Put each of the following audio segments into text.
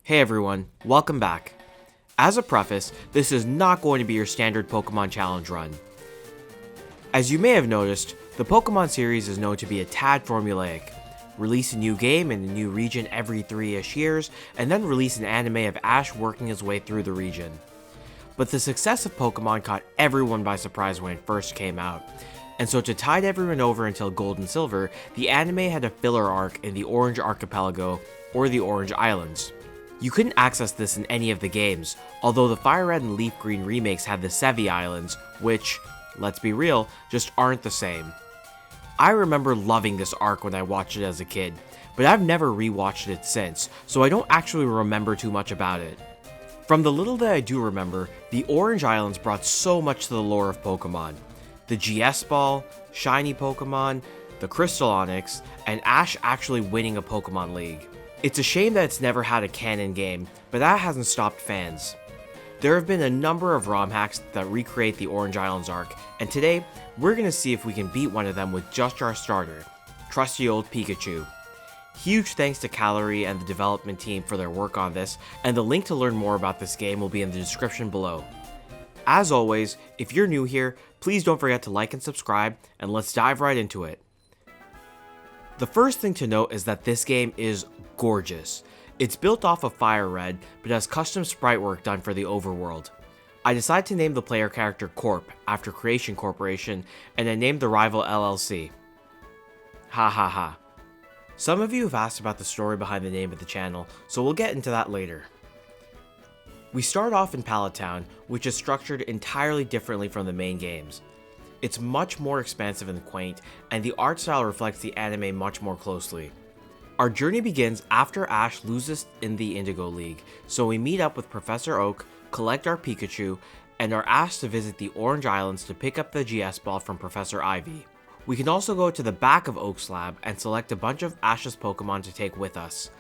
Hey everyone, welcome back. As a preface, this is not going to be your standard Pokemon challenge run. As you may have noticed, the Pokemon series is known to be a tad formulaic. Release a new game in a new region every 3-ish years, and then release an anime of Ash working his way through the region. But the success of Pokemon caught everyone by surprise when it first came out, and so to tide everyone over until Gold and Silver, the anime had a filler arc in the Orange Archipelago, or the Orange Islands. You couldn't access this in any of the games, although the Fire Red and Leaf Green remakes had the Sevi Islands, which, let's be real, just aren't the same. I remember loving this arc when I watched it as a kid, but I've never rewatched it since, so I don't actually remember too much about it. From the little that I do remember, the Orange Islands brought so much to the lore of Pokemon. The GS Ball, Shiny Pokemon, the Crystal Onyx, and Ash actually winning a Pokemon League. It's a shame that it's never had a canon game, but that hasn't stopped fans. There have been a number of ROM hacks that recreate the Orange Islands arc, and today, we're going to see if we can beat one of them with just our starter, trusty old Pikachu. Huge thanks to Calorie and the development team for their work on this, and the link to learn more about this game will be in the description below. As always, if you're new here, please don't forget to like and subscribe, and let's dive right into it. The first thing to note is that this game is gorgeous. It's built off of Fire Red, but has custom sprite work done for the overworld. I decided to name the player character Corp after Creation Corporation, and I named the rival LLC. Ha ha ha. Some of you have asked about the story behind the name of the channel, so we'll get into that later. We start off in Pallet Town, which is structured entirely differently from the main games. It's much more expansive and quaint, and the art style reflects the anime much more closely. Our journey begins after Ash loses in the Indigo League, so we meet up with Professor Oak, collect our Pikachu, and are asked to visit the Orange Islands to pick up the GS Ball from Professor Ivy. We can also go to the back of Oak's lab and select a bunch of Ash's Pokemon to take with us.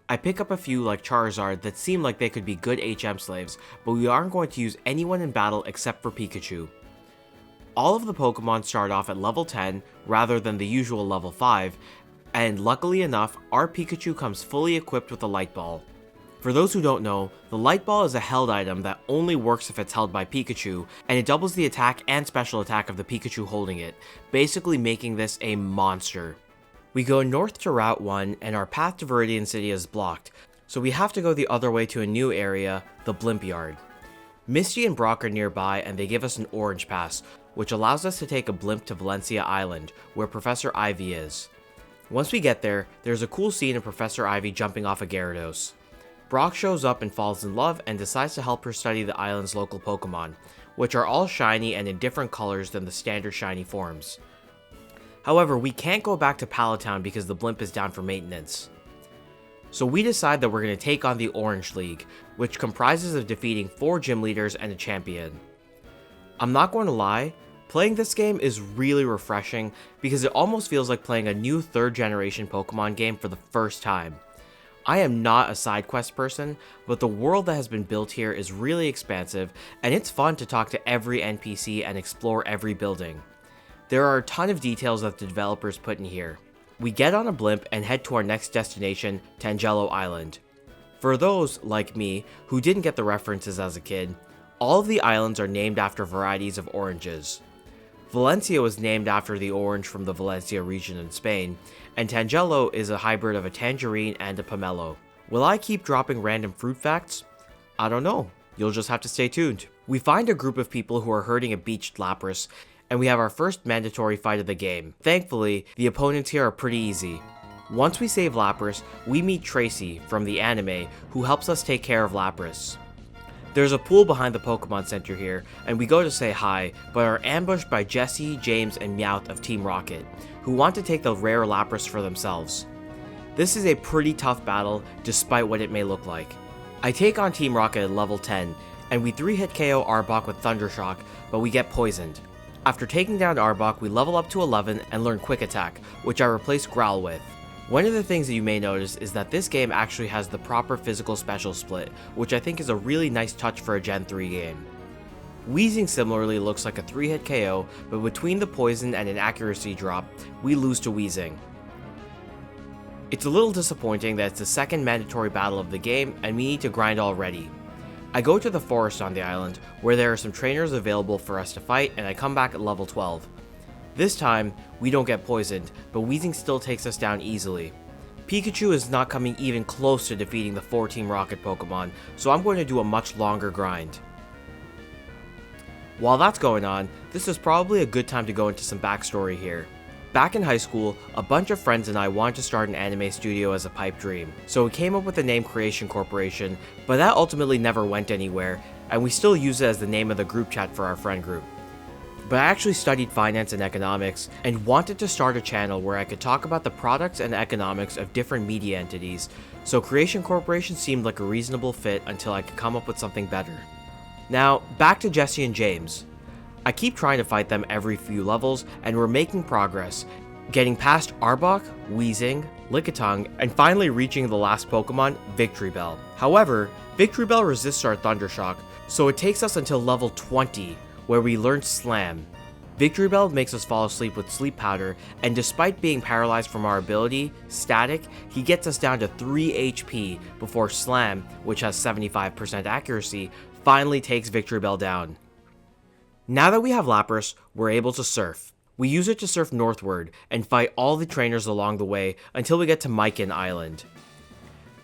I pick up a few like Charizard that seem like they could be good HM slaves, but we aren't going to use anyone in battle except for Pikachu. All of the Pokemon start off at level 10 rather than the usual level 5, and luckily enough, our Pikachu comes fully equipped with a Light Ball. For those who don't know, the Light Ball is a held item that only works if it's held by Pikachu, and it doubles the attack and special attack of the Pikachu holding it, basically making this a monster. We go north to Route 1, and our path to Viridian City is blocked, so we have to go the other way to a new area, the Blimp Yard. Misty and Brock are nearby, and they give us an Orange Pass, which allows us to take a blimp to Valencia Island, where Professor Ivy is. Once we get there, there's a cool scene of Professor Ivy jumping off a Gyarados. Brock shows up and falls in love and decides to help her study the island's local Pokemon, which are all shiny and in different colors than the standard shiny forms. However, we can't go back to Pallet Town because the blimp is down for maintenance. So we decide that we're going to take on the Orange League, which comprises of defeating 4 gym leaders and a champion. I'm not going to lie, playing this game is really refreshing because it almost feels like playing a new 3rd generation Pokemon game for the first time. I am not a side quest person, but the world that has been built here is really expansive, and it's fun to talk to every NPC and explore every building. There are a ton of details that the developers put in here. We get on a blimp and head to our next destination, Tangelo Island. For those, like me, who didn't get the references as a kid, all of the islands are named after varieties of oranges. Valencia was named after the orange from the Valencia region in Spain, and Tangelo is a hybrid of a tangerine and a pomelo. Will I keep dropping random fruit facts? I don't know, you'll just have to stay tuned. We find a group of people who are herding a beached Lapras, and we have our first mandatory fight of the game. Thankfully, the opponents here are pretty easy. Once we save Lapras, we meet Tracy from the anime, who helps us take care of Lapras. There's a pool behind the Pokemon Center here, and we go to say hi, but are ambushed by Jesse, James, and Meowth of Team Rocket, who want to take the rare Lapras for themselves. This is a pretty tough battle, despite what it may look like. I take on Team Rocket at level 10, and we 3-hit KO Arbok with Thunder Shock, but we get poisoned. After taking down Arbok, we level up to 11 and learn Quick Attack, which I replace Growl with. One of the things that you may notice is that this game actually has the proper physical special split, which I think is a really nice touch for a Gen 3 game. Weezing similarly looks like a 3-hit KO, but between the poison and an accuracy drop, we lose to Weezing. It's a little disappointing that it's the second mandatory battle of the game and we need to grind already. I go to the forest on the island, where there are some trainers available for us to fight, and I come back at level 12. This time, we don't get poisoned, but Weezing still takes us down easily. Pikachu is not coming even close to defeating the 4 Team Rocket Pokemon, so I'm going to do a much longer grind. While that's going on, this is probably a good time to go into some backstory here. Back in high school, a bunch of friends and I wanted to start an anime studio as a pipe dream, so we came up with the name Creation Corporation, but that ultimately never went anywhere, and we still use it as the name of the group chat for our friend group. But I actually studied finance and economics, and wanted to start a channel where I could talk about the products and economics of different media entities, so Creation Corporation seemed like a reasonable fit until I could come up with something better. Now, back to Jesse and James. I keep trying to fight them every few levels, and we're making progress, getting past Arbok, Weezing, Lickitung, and finally reaching the last Pokemon, Victreebel. However, Victreebel resists our Thundershock, so it takes us until level 20, where we learn Slam. Victreebel makes us fall asleep with Sleep Powder, and despite being paralyzed from our ability, Static, he gets us down to 3 HP before Slam, which has 75% accuracy, finally takes Victreebel down. Now that we have Lapras, we're able to surf. We use it to surf northward and fight all the trainers along the way until we get to Maiken Island.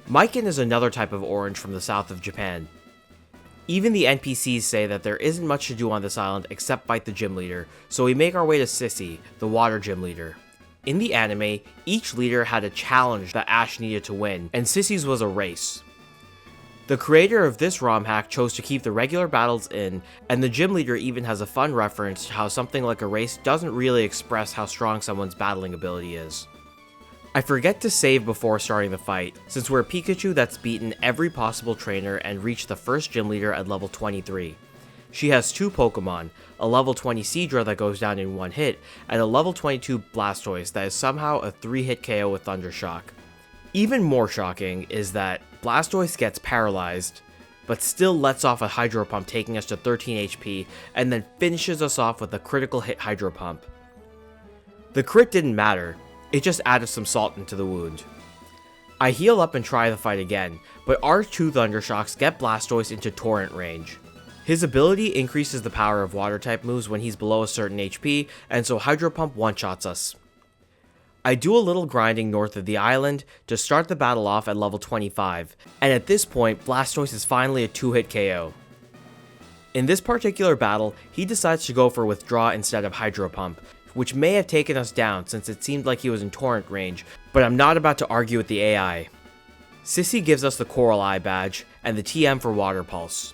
Maiken is another type of orange from the south of Japan. Even the NPCs say that there isn't much to do on this island except fight the gym leader, so we make our way to Sissy, the water gym leader. In the anime, each leader had a challenge that Ash needed to win, and Sissy's was a race. The creator of this ROM hack chose to keep the regular battles in, and the gym leader even has a fun reference to how something like a race doesn't really express how strong someone's battling ability is. I forget to save before starting the fight, since we're a Pikachu that's beaten every possible trainer and reached the first gym leader at level 23. She has 2 Pokemon, a level 20 Seadra that goes down in 1 hit, and a level 22 Blastoise that is somehow a 3-hit KO with Thundershock. Even more shocking is that Blastoise gets paralyzed, but still lets off a Hydro Pump taking us to 13 HP, and then finishes us off with a critical hit Hydro Pump. The crit didn't matter, it just added some salt into the wound. I heal up and try the fight again, but our 2 Thundershocks get Blastoise into Torrent range. His ability increases the power of water type moves when he's below a certain HP, and so Hydro Pump one-shots us. I do a little grinding north of the island to start the battle off at level 25, and at this point Blastoise is finally a 2-hit KO. In this particular battle, he decides to go for Withdraw instead of Hydro Pump, which may have taken us down since it seemed like he was in Torrent range, but I'm not about to argue with the AI. Sissy gives us the Coral Eye badge, and the TM for Water Pulse.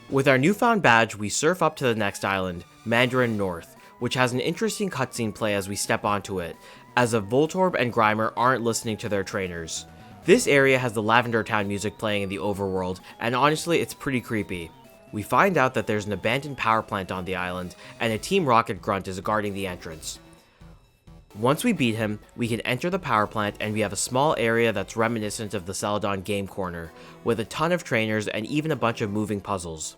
With our newfound badge, we surf up to the next island, Mandarin North, which has an interesting cutscene play as we step onto it, as if Voltorb and Grimer aren't listening to their trainers. This area has the Lavender Town music playing in the overworld, and honestly it's pretty creepy. We find out that there's an abandoned power plant on the island, and a Team Rocket grunt is guarding the entrance. Once we beat him, we can enter the power plant and we have a small area that's reminiscent of the Celadon Game Corner, with a ton of trainers and even a bunch of moving puzzles.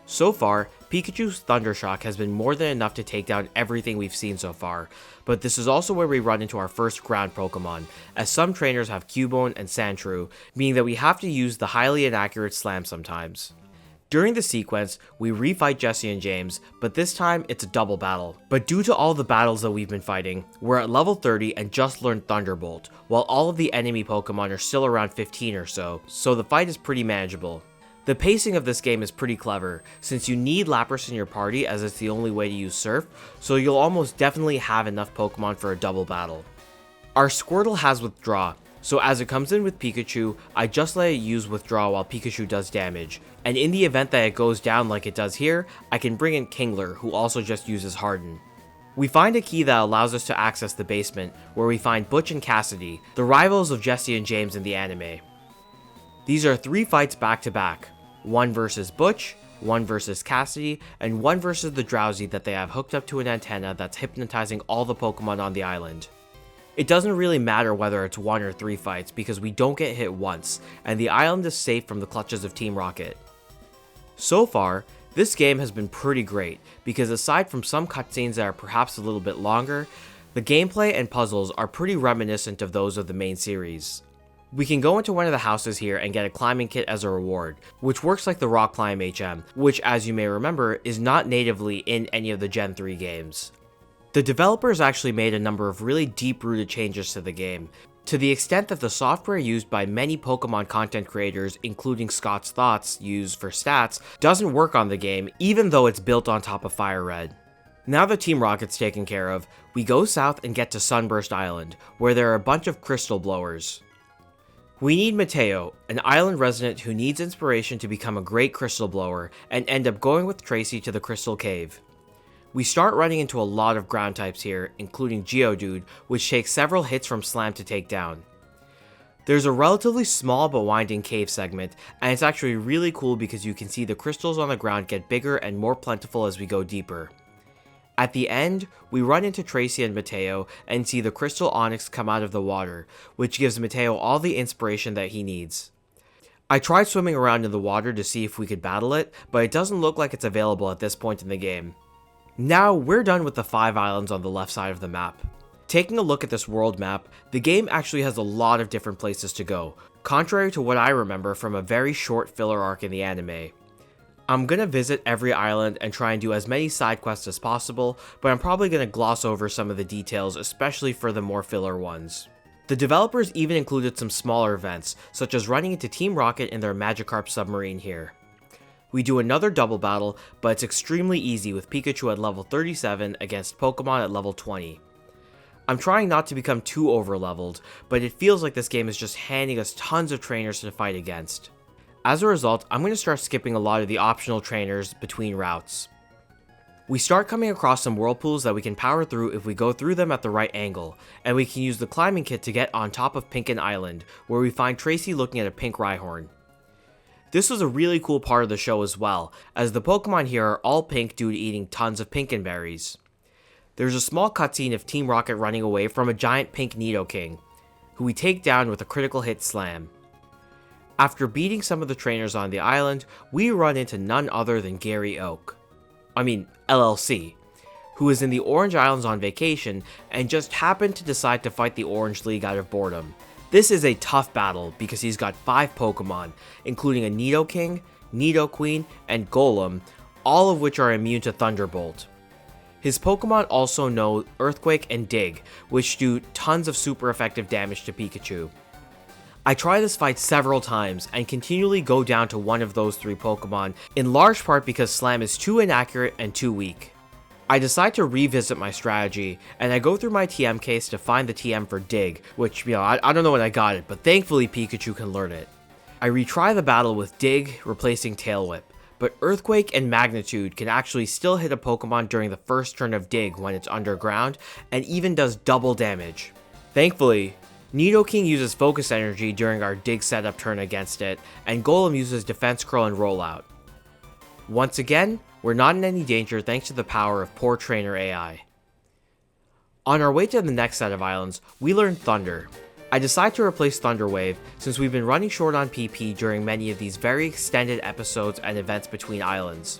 So far, Pikachu's Thundershock has been more than enough to take down everything we've seen so far, but this is also where we run into our first ground Pokemon, as some trainers have Cubone and Sandshrew, meaning that we have to use the highly inaccurate Slam sometimes. During the sequence, we refight Jesse and James, but this time it's a double battle. But due to all the battles that we've been fighting, we're at level 30 and just learned Thunderbolt, while all of the enemy Pokemon are still around 15 or so the fight is pretty manageable. The pacing of this game is pretty clever, since you need Lapras in your party as it's the only way to use Surf, so you'll almost definitely have enough Pokemon for a double battle. Our Squirtle has Withdraw, so as it comes in with Pikachu, I just let it use Withdraw while Pikachu does damage, and in the event that it goes down like it does here, I can bring in Kingler, who also just uses Harden. We find a key that allows us to access the basement, where we find Butch and Cassidy, the rivals of Jesse and James in the anime. These are 3 fights back to back. 1 versus Butch, 1 versus Cassidy, and 1 versus the Drowsy that they have hooked up to an antenna that's hypnotizing all the Pokemon on the island. It doesn't really matter whether it's 1 or 3 fights because we don't get hit once, and the island is safe from the clutches of Team Rocket. So far, this game has been pretty great, because aside from some cutscenes that are perhaps a little bit longer, The gameplay and puzzles are pretty reminiscent of those of the main series. We can go into one of the houses here and get a climbing kit as a reward, which works like the Rock Climb HM, which as you may remember is not natively in any of the Gen 3 games. The developers actually made a number of really deep-rooted changes to the game, to the extent that the software used by many Pokemon content creators, including Scott's Thoughts used for stats, doesn't work on the game even though it's built on top of Fire Red. Now that Team Rocket's taken care of, we go south and get to Sunburst Island, where there are a bunch of crystal blowers. We need Mateo, an island resident who needs inspiration to become a great crystal blower, and end up going with Tracy to the Crystal Cave. We start running into a lot of ground types here, including Geodude, which takes several hits from Slam to take down. There's a relatively small but winding cave segment, and it's actually really cool because you can see the crystals on the ground get bigger and more plentiful as we go deeper. At the end, we run into Tracy and Mateo and see the Crystal Onyx come out of the water, which gives Mateo all the inspiration that he needs. I tried swimming around in the water to see if we could battle it, but it doesn't look like it's available at this point in the game. Now, we're done with the 5 islands on the left side of the map. Taking a look at this world map, the game actually has a lot of different places to go, contrary to what I remember from a very short filler arc in the anime. I'm gonna visit every island and try and do as many side quests as possible, but I'm probably gonna gloss over some of the details, especially for the more filler ones. The developers even included some smaller events, such as running into Team Rocket in their Magikarp submarine here. We do another double battle, but it's extremely easy with Pikachu at level 37 against Pokemon at level 20. I'm trying not to become too over-leveled, but it feels like this game is just handing us tons of trainers to fight against. As a result, I'm going to start skipping a lot of the optional trainers between routes. We start coming across some whirlpools that we can power through if we go through them at the right angle, and we can use the climbing kit to get on top of Pinken Island, where we find Tracy looking at a pink Rhyhorn. This was a really cool part of the show as well, as the Pokemon here are all pink due to eating tons of Pinkenberries. There's a small cutscene of Team Rocket running away from a giant pink Nidoking, who we take down with a critical hit slam. After beating some of the trainers on the island, we run into none other than Gary Oak. LLC, who is in the Orange Islands on vacation and just happened to decide to fight the Orange League out of boredom. This is a tough battle because he's got 5 Pokemon, including a Nidoking, Nidoqueen, and Golem, all of which are immune to Thunderbolt. His Pokemon also know Earthquake and Dig, which do tons of super effective damage to Pikachu. I try this fight several times and continually go down to one of those 3 Pokemon, in large part because Slam is too inaccurate and too weak. I decide to revisit my strategy, and I go through my TM case to find the TM for Dig, which, I don't know when I got it, but thankfully Pikachu can learn it. I retry the battle with Dig, replacing Tail Whip, but Earthquake and Magnitude can actually still hit a Pokemon during the first turn of Dig when it's underground, and even does double damage. Thankfully, Nidoking uses Focus Energy during our Dig setup turn against it, and Golem uses Defense Curl and Rollout. Once again, we're not in any danger thanks to the power of poor trainer AI. On our way to the next set of islands, we learn Thunder. I decide to replace Thunder Wave since we've been running short on PP during many of these very extended episodes and events between islands.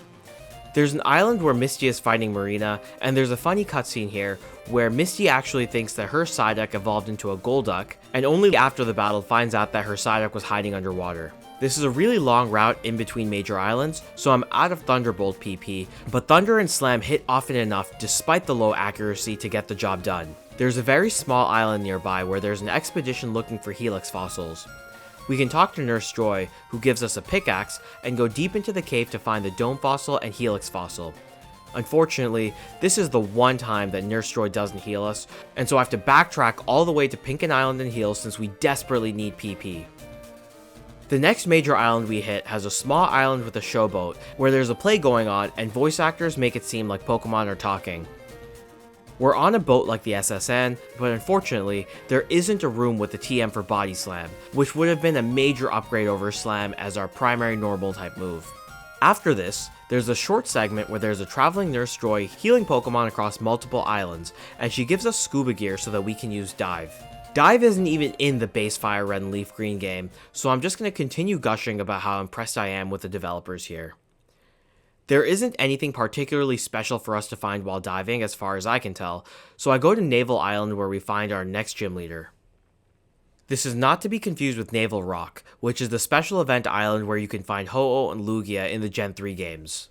There's an island where Misty is fighting Marina, and there's a funny cutscene here where Misty actually thinks that her Psyduck evolved into a Golduck, and only after the battle finds out that her Psyduck was hiding underwater. This is a really long route in between major islands, so I'm out of Thunderbolt PP, but Thunder and Slam hit often enough despite the low accuracy to get the job done. There's a very small island nearby where there's an expedition looking for Helix fossils. We can talk to Nurse Joy, who gives us a pickaxe, and go deep into the cave to find the Dome Fossil and Helix Fossil. Unfortunately, this is the one time that Nurse Joy doesn't heal us, and so I have to backtrack all the way to Pinken Island and heal since we desperately need PP. The next major island we hit has a small island with a showboat, where there's a play going on and voice actors make it seem like Pokemon are talking. We're on a boat like the SSN, but unfortunately, there isn't a room with the TM for Body Slam, which would have been a major upgrade over Slam as our primary normal type move. After this, there's a short segment where there's a traveling Nurse Joy healing Pokemon across multiple islands, and she gives us scuba gear so that we can use Dive. Dive isn't even in the base Fire Red and Leaf Green game, so I'm just going to continue gushing about how impressed I am with the developers here. There isn't anything particularly special for us to find while diving as far as I can tell, so I go to Naval Island where we find our next gym leader. This is not to be confused with Naval Rock, which is the special event island where you can find Ho-Oh and Lugia in the Gen 3 games.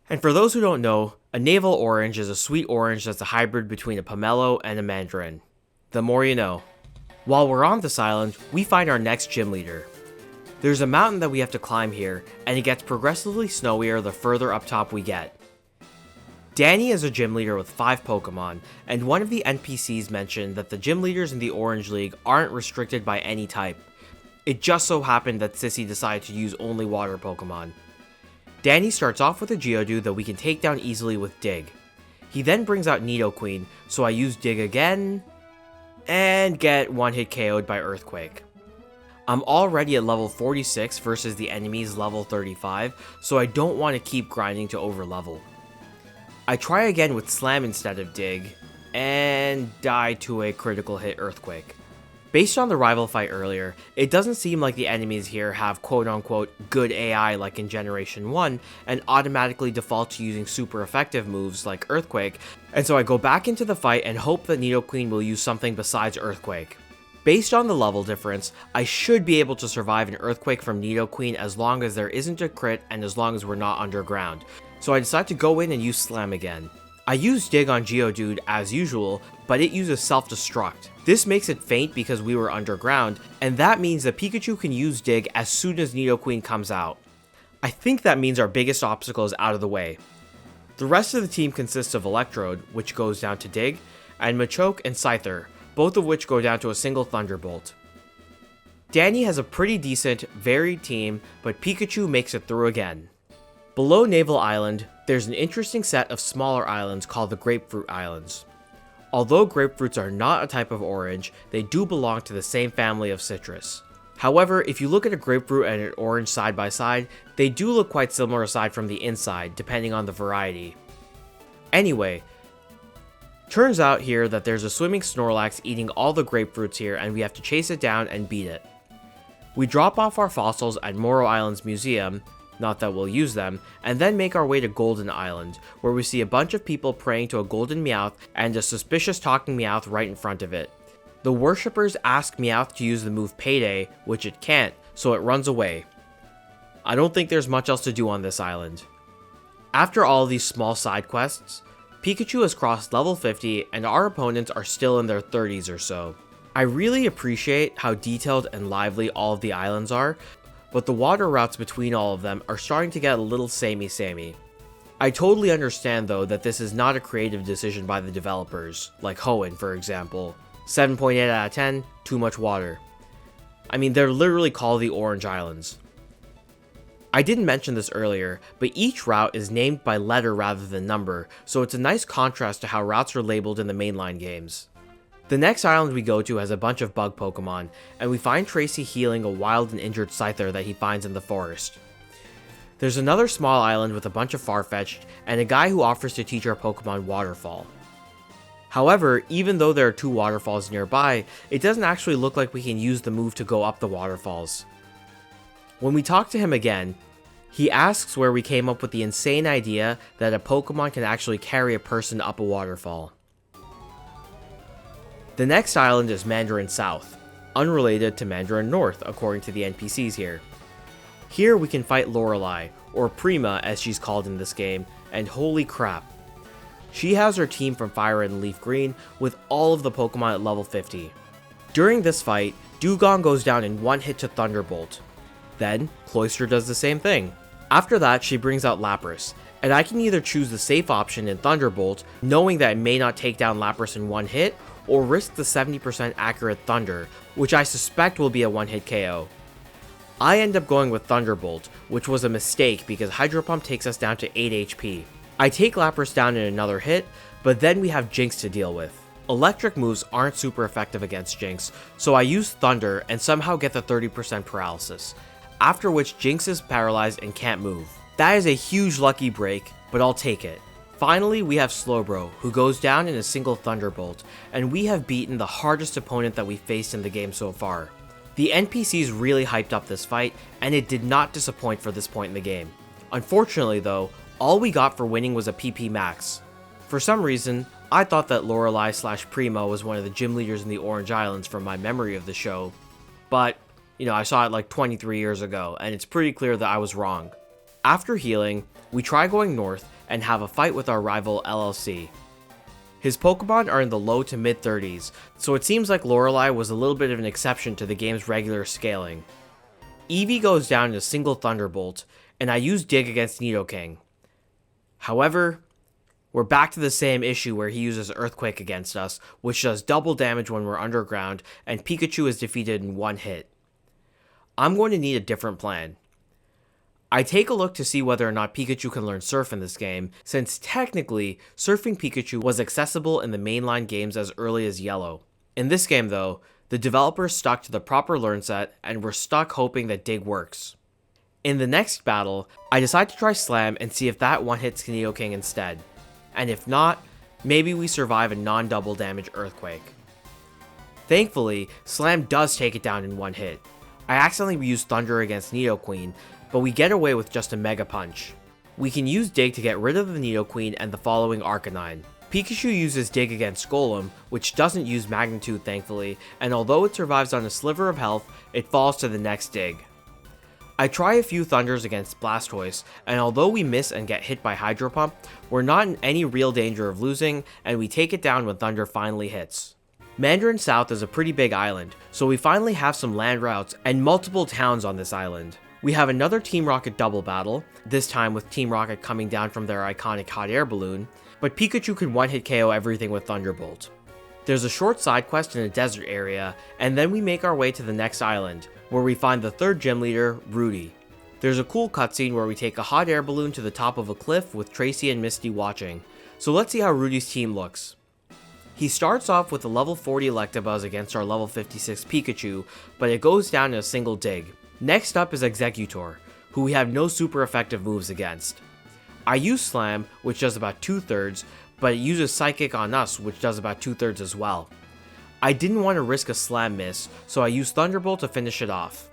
And for those who don't know, a Naval Orange is a sweet orange that's a hybrid between a pomelo and a mandarin. The more you know. While we're on this island, we find our next gym leader. There's a mountain that we have to climb here, and it gets progressively snowier the further up top we get. Danny is a gym leader with 5 Pokemon, and one of the NPCs mentioned that the gym leaders in the Orange League aren't restricted by any type. It just so happened that Sissy decided to use only water Pokemon. Danny starts off with a Geodude that we can take down easily with Dig. He then brings out Nidoqueen, so I use Dig again, and get one-hit KO'd by Earthquake. I'm already at level 46 versus the enemy's level 35, so I don't want to keep grinding to overlevel. I try again with Slam instead of Dig, and die to a critical hit Earthquake. Based on the rival fight earlier, it doesn't seem like the enemies here have quote-unquote good AI like in Generation 1, and automatically default to using super effective moves like Earthquake, and so I go back into the fight and hope that Nidoqueen will use something besides Earthquake. Based on the level difference, I should be able to survive an Earthquake from Nidoqueen as long as there isn't a crit and as long as we're not underground, so I decide to go in and use Slam again. I use Dig on Geodude as usual, but it uses self-destruct. This makes it faint because we were underground, and that means that Pikachu can use Dig as soon as Nidoqueen comes out. I think that means our biggest obstacle is out of the way. The rest of the team consists of Electrode, which goes down to Dig, and Machoke and Scyther, both of which go down to a single Thunderbolt. Danny has a pretty decent, varied team, but Pikachu makes it through again. Below Naval Island, there's an interesting set of smaller islands called the Grapefruit Islands. Although grapefruits are not a type of orange, they do belong to the same family of citrus. However, if you look at a grapefruit and an orange side by side, they do look quite similar aside from the inside, depending on the variety. Anyway, turns out here that there's a swimming Snorlax eating all the grapefruits here, and we have to chase it down and beat it. We drop off our fossils at Moro Island's museum, not that we'll use them, and then make our way to Golden Island, where we see a bunch of people praying to a golden Meowth and a suspicious talking Meowth right in front of it. The worshippers ask Meowth to use the move Payday, which it can't, so it runs away. I don't think there's much else to do on this island. After all of these small side quests, Pikachu has crossed level 50 and our opponents are still in their 30s or so. I really appreciate how detailed and lively all of the islands are, but the water routes between all of them are starting to get a little samey. I totally understand though that this is not a creative decision by the developers, like Hoenn for example. 7.8 out of 10, too much water. I mean, they're literally called the Orange Islands. I didn't mention this earlier, but each route is named by letter rather than number, so it's a nice contrast to how routes are labeled in the mainline games. The next island we go to has a bunch of bug Pokemon, and we find Tracy healing a wild and injured Scyther that he finds in the forest. There's another small island with a bunch of Farfetch'd, and a guy who offers to teach our Pokemon Waterfall. However, even though there are 2 waterfalls nearby, it doesn't actually look like we can use the move to go up the waterfalls. When we talk to him again, he asks where we came up with the insane idea that a Pokemon can actually carry a person up a waterfall. The next island is Mandarin South, unrelated to Mandarin North according to the NPCs here. Here we can fight Lorelei, or Prima as she's called in this game, and holy crap. She has her team from Fire Red and Leaf Green with all of the Pokemon at level 50. During this fight, Dewgong goes down in one hit to Thunderbolt. Then, Cloyster does the same thing. After that, she brings out Lapras, and I can either choose the safe option in Thunderbolt, knowing that it may not take down Lapras in one hit, or risk the 70% accurate Thunder, which I suspect will be a one-hit KO. I end up going with Thunderbolt, which was a mistake because Hydro Pump takes us down to 8 HP. I take Lapras down in another hit, but then we have Jinx to deal with. Electric moves aren't super effective against Jinx, so I use Thunder and somehow get the 30% paralysis, after which Jinx is paralyzed and can't move. That is a huge lucky break, but I'll take it. Finally, we have Slowbro, who goes down in a single Thunderbolt, and we have beaten the hardest opponent that we faced in the game so far. The NPCs really hyped up this fight, and it did not disappoint for this point in the game. Unfortunately though, All we got for winning was a PP max. For some reason, I thought that Lorelei/Primo was one of the gym leaders in the Orange Islands from my memory of the show, but, I saw it like 23 years ago, and it's pretty clear that I was wrong. After healing, we try going north and have a fight with our rival LLC. His Pokemon are in the low to mid 30s, so it seems like Lorelei was a little bit of an exception to the game's regular scaling. Eevee goes down in a single Thunderbolt, and I use Dig against Nidoking. However, we're back to the same issue where he uses Earthquake against us, which does double damage when we're underground, and Pikachu is defeated in one hit. I'm going to need a different plan. I take a look to see whether or not Pikachu can learn Surf in this game, since technically, Surfing Pikachu was accessible in the mainline games as early as Yellow. In this game though, the developers stuck to the proper learn set and were stuck hoping that Dig works. In the next battle, I decide to try Slam and see if that one hits Nidoking instead. And if not, maybe we survive a non-double damage Earthquake. Thankfully, Slam does take it down in one hit. I accidentally used Thunder against Nidoqueen, but we get away with just a Mega Punch. We can use Dig to get rid of the Nidoqueen and the following Arcanine. Pikachu uses Dig against Golem, which doesn't use Magnitude thankfully, and although it survives on a sliver of health, it falls to the next Dig. I try a few Thunders against Blastoise, and although we miss and get hit by Hydro Pump, we're not in any real danger of losing, and we take it down when Thunder finally hits. Mandarin South is a pretty big island, so we finally have some land routes and multiple towns on this island. We have another Team Rocket double battle, this time with Team Rocket coming down from their iconic hot air balloon, but Pikachu can one-hit KO everything with Thunderbolt. There's a short side quest in a desert area, and then we make our way to the next island, where we find the third gym leader, Rudy. There's a cool cutscene where we take a hot air balloon to the top of a cliff with Tracy and Misty watching, so let's see how Rudy's team looks. He starts off with a level 40 Electabuzz against our level 56 Pikachu, but it goes down in a single dig. Next up is Exeggutor, who we have no super effective moves against. I use Slam, which does about 2/3, but it uses Psychic on us, which does about 2/3 as well. I didn't want to risk a Slam miss, so I used Thunderbolt to finish it off.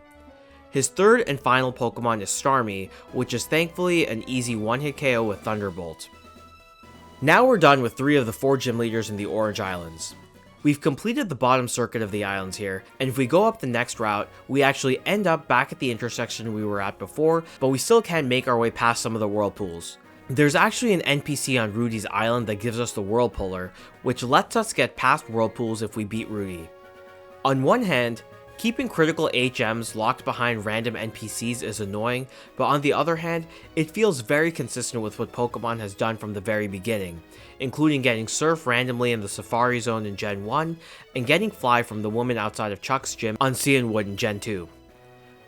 His third and final Pokemon is Starmie, which is thankfully an easy one-hit KO with Thunderbolt. Now we're done with 3 of the 4 gym leaders in the Orange Islands. We've completed the bottom circuit of the islands here, and if we go up the next route, we actually end up back at the intersection we were at before, but we still can't make our way past some of the whirlpools. There's actually an NPC on Rudy's island that gives us the Whirlpuller, which lets us get past whirlpools if we beat Rudy. On one hand, keeping critical HMs locked behind random NPCs is annoying, but on the other hand, it feels very consistent with what Pokemon has done from the very beginning, including getting Surf randomly in the Safari Zone in Gen 1, and getting Fly from the woman outside of Chuck's gym on Cianwood in Gen 2.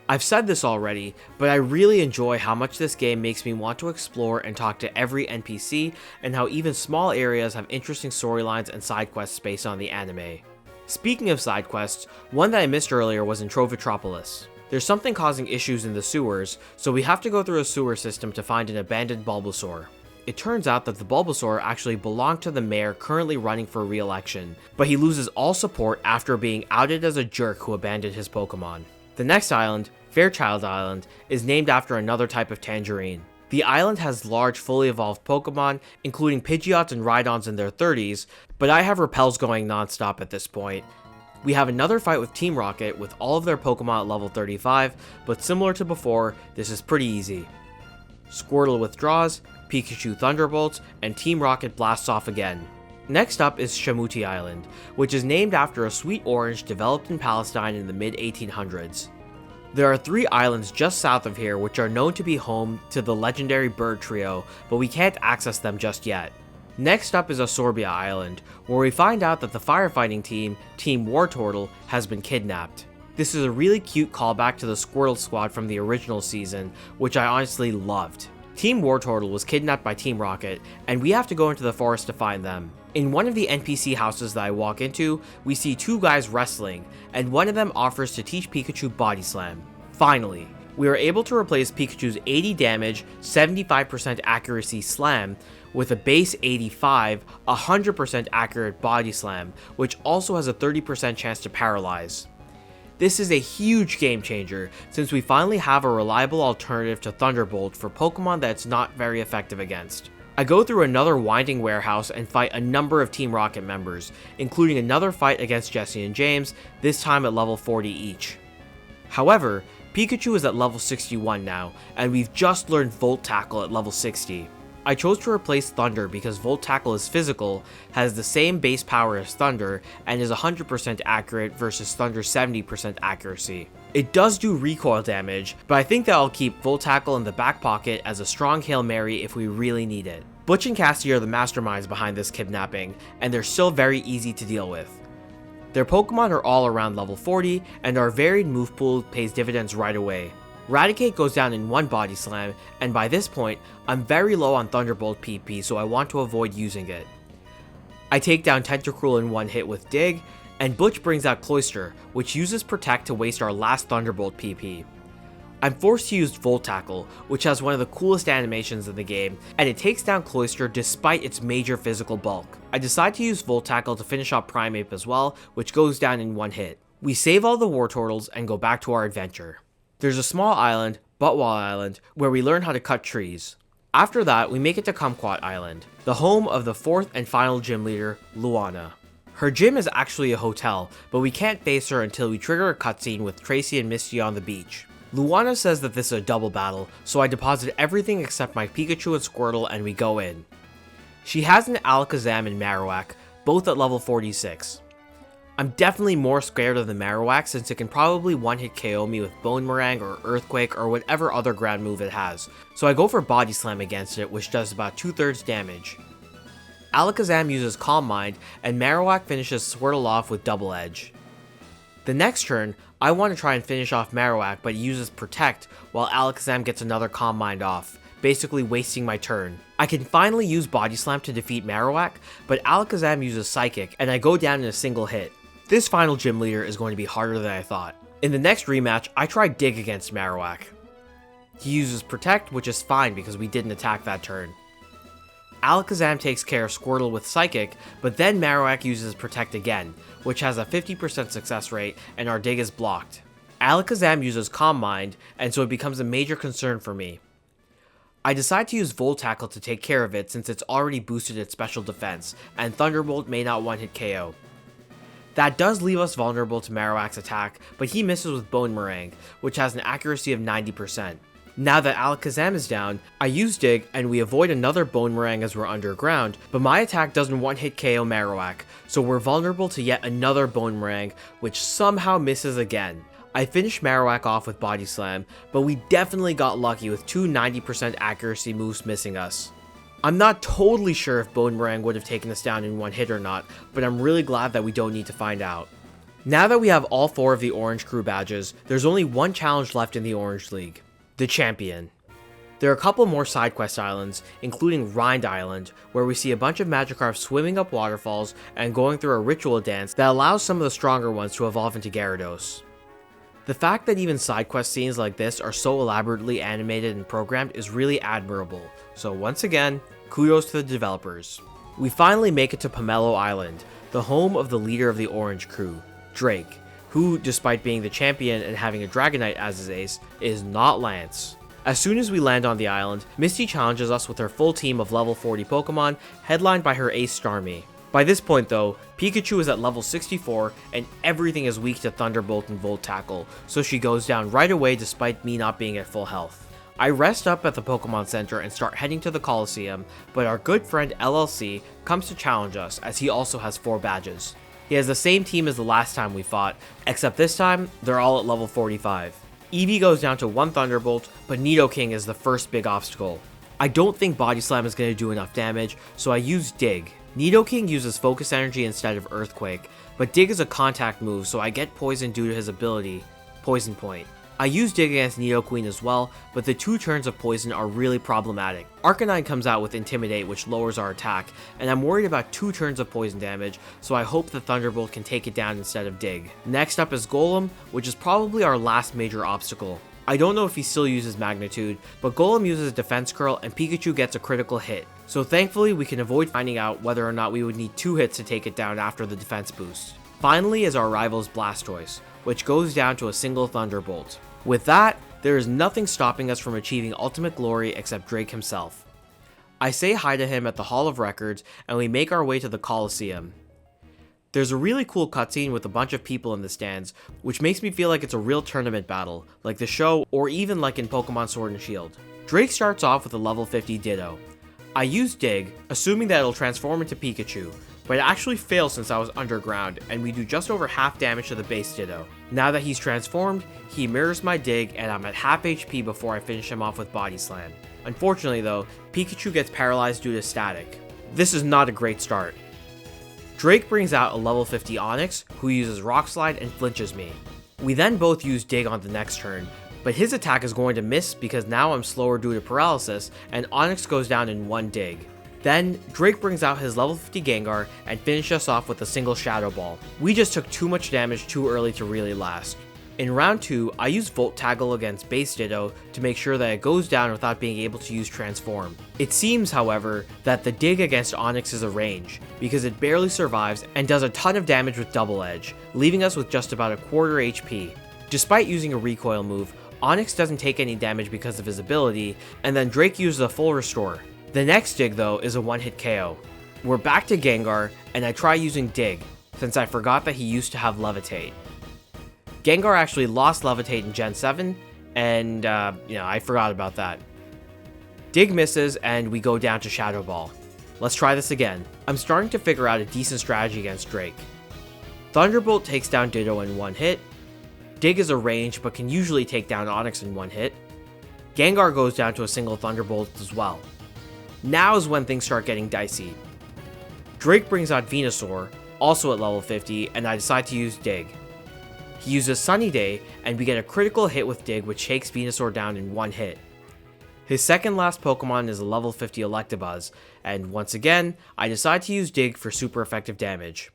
I've said this already, but I really enjoy how much this game makes me want to explore and talk to every NPC, and how even small areas have interesting storylines and side quests based on the anime. Speaking of side quests, one that I missed earlier was in Trovatropolis. There's something causing issues in the sewers, so we have to go through a sewer system to find an abandoned Bulbasaur. It turns out that the Bulbasaur actually belonged to the mayor currently running for re-election, but he loses all support after being outed as a jerk who abandoned his Pokemon. The next island, Fairchild Island, is named after another type of tangerine. The island has large fully evolved Pokemon, including Pidgeots and Rhydons in their 30s, but I have Repels going non-stop at this point. We have another fight with Team Rocket with all of their Pokemon at level 35, but similar to before, this is pretty easy. Squirtle withdraws, Pikachu Thunderbolts, and Team Rocket blasts off again. Next up is Shamuti Island, which is named after a sweet orange developed in Palestine in the mid-1800s. There are 3 islands just south of here which are known to be home to the legendary bird trio, but we can't access them just yet. Next up is Osorbia Island, where we find out that the firefighting team, Team Wartortle, has been kidnapped. This is a really cute callback to the Squirtle Squad from the original season, which I honestly loved. Team Wartortle was kidnapped by Team Rocket, and we have to go into the forest to find them. In one of the NPC houses that I walk into, we see 2 guys wrestling, and one of them offers to teach Pikachu Body Slam. Finally, we are able to replace Pikachu's 80 damage, 75% accuracy Slam with a base 85, 100% accurate Body Slam, which also has a 30% chance to paralyze. This is a huge game changer since we finally have a reliable alternative to Thunderbolt for Pokemon that's not very effective against. I go through another winding warehouse and fight a number of Team Rocket members, including another fight against Jesse and James, this time at level 40 each. However, Pikachu is at level 61 now, and we've just learned Volt Tackle at level 60. I chose to replace Thunder because Volt Tackle is physical, has the same base power as Thunder, and is 100% accurate versus Thunder's 70% accuracy. It does do recoil damage, but I think that I'll keep Volt Tackle in the back pocket as a strong Hail Mary if we really need it. Butch and Cassie are the masterminds behind this kidnapping, and they're still very easy to deal with. Their Pokemon are all around level 40, and our varied move pool pays dividends right away. Raticate goes down in one Body Slam, and by this point, I'm very low on Thunderbolt PP, so I want to avoid using it. I take down Tentacruel in one hit with Dig, and Butch brings out Cloyster, which uses Protect to waste our last Thunderbolt PP. I'm forced to use Volt Tackle, which has one of the coolest animations in the game, and it takes down Cloyster despite its major physical bulk. I decide to use Volt Tackle to finish off Primeape as well, which goes down in one hit. We save all the Wartortles and go back to our adventure. There's a small island, Buttwall Island, where we learn how to cut trees. After that, we make it to Kumquat Island, the home of the fourth and final gym leader, Luana. Her gym is actually a hotel, but we can't face her until we trigger a cutscene with Tracy and Misty on the beach. Luana says that this is a double battle, so I deposit everything except my Pikachu and Squirtle and we go in. She has an Alakazam and Marowak, both at level 46. I'm definitely more scared of the Marowak since it can probably one-hit KO me with Bonemerang or Earthquake or whatever other ground move it has, so I go for Body Slam against it, which does about 2/3 damage. Alakazam uses Calm Mind, and Marowak finishes Squirtle off with Double Edge. The next turn, I want to try and finish off Marowak, but it uses Protect, while Alakazam gets another Calm Mind off, basically wasting my turn. I can finally use Body Slam to defeat Marowak, but Alakazam uses Psychic, and I go down in a single hit. This final gym leader is going to be harder than I thought. In the next rematch, I try Dig against Marowak. He uses Protect, which is fine because we didn't attack that turn. Alakazam takes care of Squirtle with Psychic, but then Marowak uses Protect again, which has a 50% success rate, and our Dig is blocked. Alakazam uses Calm Mind, and so it becomes a major concern for me. I decide to use Volt Tackle to take care of it since it's already boosted its special defense, and Thunderbolt may not one-hit KO. That does leave us vulnerable to Marowak's attack, but he misses with Bonemerang, which has an accuracy of 90%. Now that Alakazam is down, I use Dig and we avoid another Bonemerang as we're underground, but my attack doesn't one-hit KO Marowak, so we're vulnerable to yet another Bonemerang, which somehow misses again. I finish Marowak off with Body Slam, but we definitely got lucky with two 90% accuracy moves missing us. I'm not totally sure if Bonemerang would have taken us down in one hit or not, but I'm really glad that we don't need to find out. Now that we have all 4 of the Orange Crew badges, there's only one challenge left in the Orange League: the Champion. There are a couple more side quest islands, including Rind Island, where we see a bunch of Magikarp swimming up waterfalls and going through a ritual dance that allows some of the stronger ones to evolve into Gyarados. The fact that even side quest scenes like this are so elaborately animated and programmed is really admirable, so once again, kudos to the developers. We finally make it to Pomelo Island, the home of the leader of the Orange Crew, Drake, who, despite being the champion and having a Dragonite as his ace, is not Lance. As soon as we land on the island, Misty challenges us with her full team of level 40 Pokemon, headlined by her ace Starmie. By this point though, Pikachu is at level 64 and everything is weak to Thunderbolt and Volt Tackle, so she goes down right away despite me not being at full health. I rest up at the Pokemon Center and start heading to the Coliseum, but our good friend LLC comes to challenge us as he also has 4 badges. He has the same team as the last time we fought, except this time, they're all at level 45. Eevee goes down to 1 Thunderbolt, but Nidoking is the first big obstacle. I don't think Body Slam is going to do enough damage, so I use Dig. Nidoking uses Focus Energy instead of Earthquake, but Dig is a contact move, so I get poisoned due to his ability, Poison Point. I use Dig against Nidoqueen as well, but the 2 turns of poison are really problematic. Arcanine comes out with Intimidate, which lowers our attack, and I'm worried about 2 turns of poison damage, so I hope the Thunderbolt can take it down instead of Dig. Next up is Golem, which is probably our last major obstacle. I don't know if he still uses Magnitude, but Golem uses Defense Curl and Pikachu gets a critical hit, so thankfully we can avoid finding out whether or not we would need 2 hits to take it down after the defense boost. Finally is our rival's Blastoise, which goes down to a single Thunderbolt. With that, there is nothing stopping us from achieving ultimate glory except Drake himself. I say hi to him at the Hall of Records, and we make our way to the Coliseum. There's a really cool cutscene with a bunch of people in the stands, which makes me feel like it's a real tournament battle, like the show, or even like in Pokemon Sword and Shield. Drake starts off with a level 50 Ditto. I use Dig, assuming that it'll transform into Pikachu, but it actually fails since I was underground, and we do just over half damage to the base Ditto. Now that he's transformed, he mirrors my Dig, and I'm at half HP before I finish him off with Body Slam. Unfortunately though, Pikachu gets paralyzed due to static. This is not a great start. Drake brings out a level 50 Onix, who uses Rock Slide and flinches me. We then both use Dig on the next turn, but his attack is going to miss because now I'm slower due to paralysis, and Onix goes down in one Dig. Then, Drake brings out his level 50 Gengar and finishes us off with a single Shadow Ball. We just took too much damage too early to really last. In round 2, I use Volt Tackle against base Ditto to make sure that it goes down without being able to use Transform. It seems, however, that the Dig against Onix is a range, because it barely survives and does a ton of damage with Double Edge, leaving us with just about a quarter HP. Despite using a recoil move, Onix doesn't take any damage because of his ability, and then Drake uses a full restore. The next Dig though is a one-hit KO. We're back to Gengar, and I try using Dig, since I forgot that he used to have Levitate. Gengar actually lost Levitate in Gen 7, and I forgot about that. Dig misses, and we go down to Shadow Ball. Let's try this again. I'm starting to figure out a decent strategy against Drake. Thunderbolt takes down Ditto in one hit. Dig is a range, but can usually take down Onix in one hit. Gengar goes down to a single Thunderbolt as well. Now is when things start getting dicey. Drake brings out Venusaur, also at level 50, and I decide to use Dig. He uses Sunny Day, and we get a critical hit with Dig, which takes Venusaur down in one hit. His second last Pokemon is a level 50 Electabuzz, and once again, I decide to use Dig for super effective damage.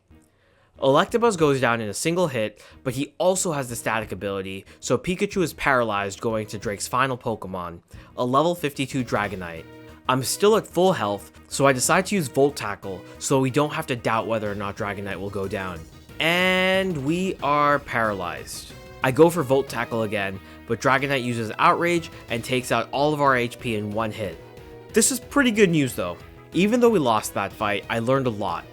Electabuzz goes down in a single hit, but he also has the static ability, so Pikachu is paralyzed going to Drake's final Pokemon, a level 52 Dragonite. I'm still at full health, so I decide to use Volt Tackle, so we don't have to doubt whether or not Dragonite will go down. And we are paralyzed. I go for Volt Tackle again, but Dragonite uses Outrage and takes out all of our HP in one hit. This is pretty good news though. Even though we lost that fight, I learned a lot.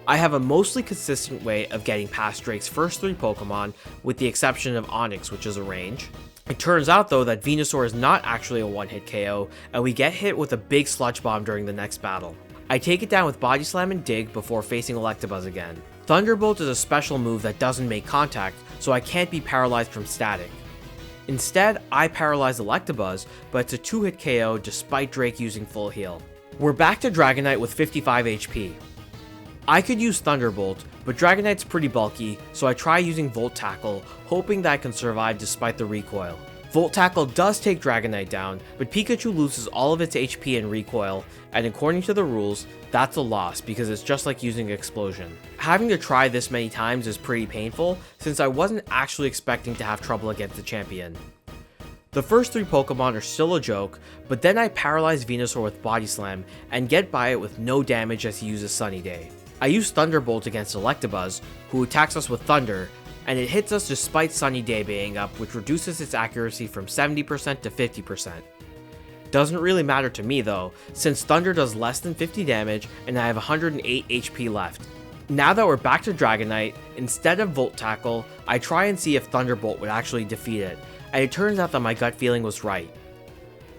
I have a mostly consistent way of getting past Drake's first 3 Pokemon, with the exception of Onix, which is a range. It turns out though that Venusaur is not actually a one-hit KO, and we get hit with a big Sludge Bomb during the next battle. I take it down with Body Slam and Dig before facing Electabuzz again. Thunderbolt is a special move that doesn't make contact, so I can't be paralyzed from static. Instead, I paralyze Electabuzz, but it's a 2-hit KO despite Drake using full heal. We're back to Dragonite with 55 HP. I could use Thunderbolt, but Dragonite's pretty bulky, so I try using Volt Tackle, hoping that I can survive despite the recoil. Volt Tackle does take Dragonite down, but Pikachu loses all of its HP in recoil, and according to the rules, that's a loss because it's just like using Explosion. Having to try this many times is pretty painful, since I wasn't actually expecting to have trouble against the champion. The first 3 Pokemon are still a joke, but then I paralyze Venusaur with Body Slam, and get by it with no damage as he uses Sunny Day. I use Thunderbolt against Electabuzz, who attacks us with Thunder, and it hits us despite Sunny Day being up, which reduces its accuracy from 70% to 50%. Doesn't really matter to me though, since Thunder does less than 50 damage and I have 108 HP left. Now that we're back to Dragonite, instead of Volt Tackle, I try and see if Thunderbolt would actually defeat it, and it turns out that my gut feeling was right.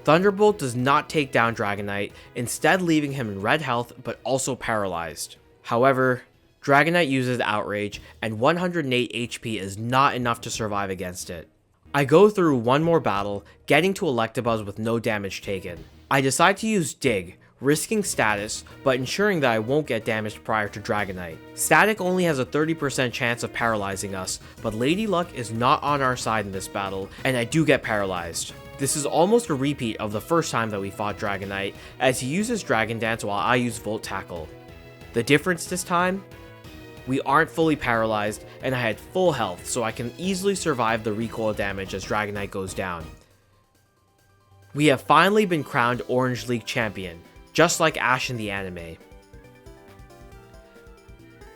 Thunderbolt does not take down Dragonite, instead leaving him in red health but also paralyzed. However, Dragonite uses Outrage, and 108 HP is not enough to survive against it. I go through one more battle, getting to Electabuzz with no damage taken. I decide to use Dig, risking status, but ensuring that I won't get damaged prior to Dragonite. Static only has a 30% chance of paralyzing us, but Lady Luck is not on our side in this battle, and I do get paralyzed. This is almost a repeat of the first time that we fought Dragonite, as he uses Dragon Dance while I use Volt Tackle. The difference this time? We aren't fully paralyzed, and I had full health, so I can easily survive the recoil damage as Dragonite goes down. We have finally been crowned Orange League champion, just like Ash in the anime.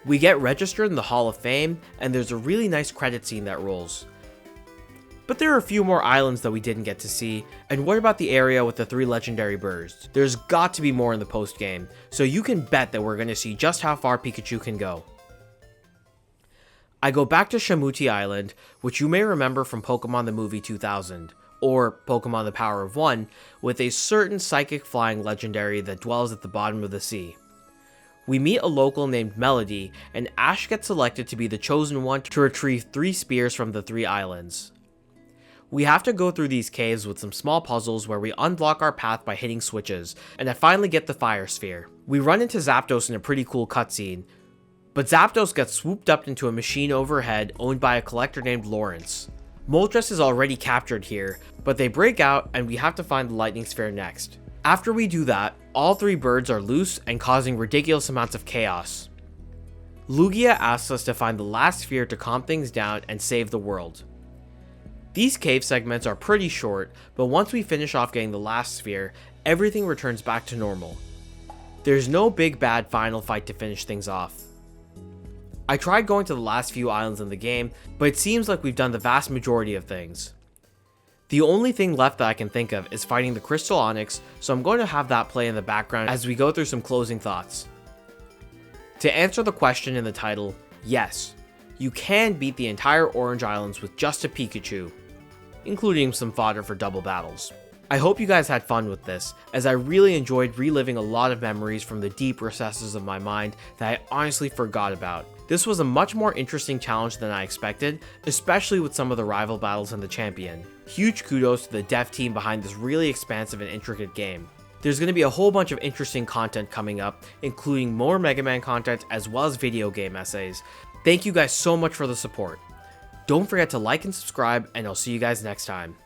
We get registered in the Hall of Fame, and there's a really nice credit scene that rolls. But there are a few more islands that we didn't get to see, and what about the area with the 3 legendary birds? There's got to be more in the post game, so you can bet that we're going to see just how far Pikachu can go. I go back to Shamuti Island, which you may remember from Pokemon the Movie 2000, or Pokemon the Power of One, with a certain psychic flying legendary that dwells at the bottom of the sea. We meet a local named Melody, and Ash gets selected to be the chosen one to retrieve 3 spears from the 3 islands. We have to go through these caves with some small puzzles where we unblock our path by hitting switches, and I finally get the Fire Sphere. We run into Zapdos in a pretty cool cutscene, but Zapdos gets swooped up into a machine overhead owned by a collector named Lawrence. Moltres is already captured here, but they break out and we have to find the Lightning Sphere next. After we do that, all 3 birds are loose and causing ridiculous amounts of chaos. Lugia asks us to find the last sphere to calm things down and save the world. These cave segments are pretty short, but once we finish off getting the last sphere, everything returns back to normal. There's no big bad final fight to finish things off. I tried going to the last few islands in the game, but it seems like we've done the vast majority of things. The only thing left that I can think of is fighting the Crystal Onyx, so I'm going to have that play in the background as we go through some closing thoughts. To answer the question in the title, yes, you can beat the entire Orange Islands with just a Pikachu, including some fodder for double battles. I hope you guys had fun with this, as I really enjoyed reliving a lot of memories from the deep recesses of my mind that I honestly forgot about. This was a much more interesting challenge than I expected, especially with some of the rival battles and the champion. Huge kudos to the dev team behind this really expansive and intricate game. There's going to be a whole bunch of interesting content coming up, including more Mega Man content as well as video game essays. Thank you guys so much for the support. Don't forget to like and subscribe, and I'll see you guys next time.